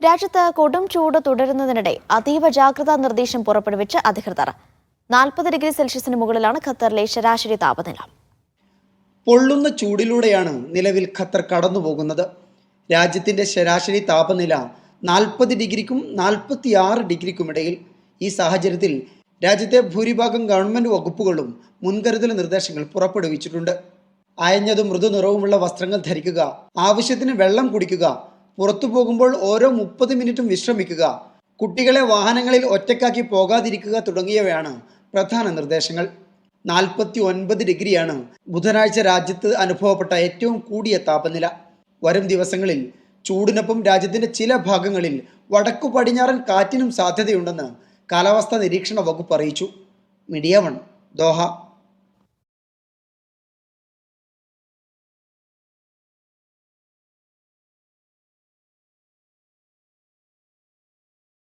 രാജ്യത്ത് കൊടും ചൂട് തുടരുന്നതിനിടെ അതീവ ജാഗ്രതാ നിർദ്ദേശം പുറപ്പെടുവിച്ച് അധികൃതർ. 40 ഡിഗ്രി സെൽഷ്യസിന് മുകളിലാണ് ഖത്തറിലെ ശരാശരി താപനില. പൊള്ളുന്ന ചൂടിലൂടെയാണ് നിലവിൽ ഖത്തർ കടന്നുപോകുന്നത്. രാജ്യത്തിന്റെ ശരാശരി താപനില 40 ഡിഗ്രിക്കും 46 ഡിഗ്രിക്കുമിടയിൽ. ഈ സാഹചര്യത്തിൽ രാജ്യത്തെ ഭൂരിഭാഗം ഗവൺമെന്റ് വകുപ്പുകളും മുൻകരുതൽ നിർദ്ദേശങ്ങൾ പുറപ്പെടുവിച്ചിട്ടുണ്ട്. അയഞ്ഞതും മൃദുനിറവുമുള്ള വസ്ത്രങ്ങൾ ധരിക്കുക, ആവശ്യത്തിന് വെള്ളം കുടിക്കുക, പുറത്തു പോകുമ്പോൾ ഓരോ 30 മിനിറ്റും വിശ്രമിക്കുക, കുട്ടികളെ വാഹനങ്ങളിൽ ഒറ്റയ്ക്കാക്കി പോകാതിരിക്കുക തുടങ്ങിയവയാണ് പ്രധാന നിർദ്ദേശങ്ങൾ. 49 ഡിഗ്രിയാണ് ബുധനാഴ്ച രാജ്യത്ത് അനുഭവപ്പെട്ട ഏറ്റവും കൂടിയ താപനില. വരും ദിവസങ്ങളിൽ ചൂടിനൊപ്പം രാജ്യത്തിന്റെ ചില ഭാഗങ്ങളിൽ വടക്കു പടിഞ്ഞാറൻ കാറ്റിനും സാധ്യതയുണ്ടെന്ന് കാലാവസ്ഥാ നിരീക്ഷണ വകുപ്പ് അറിയിച്ചു. Media 1, Doha.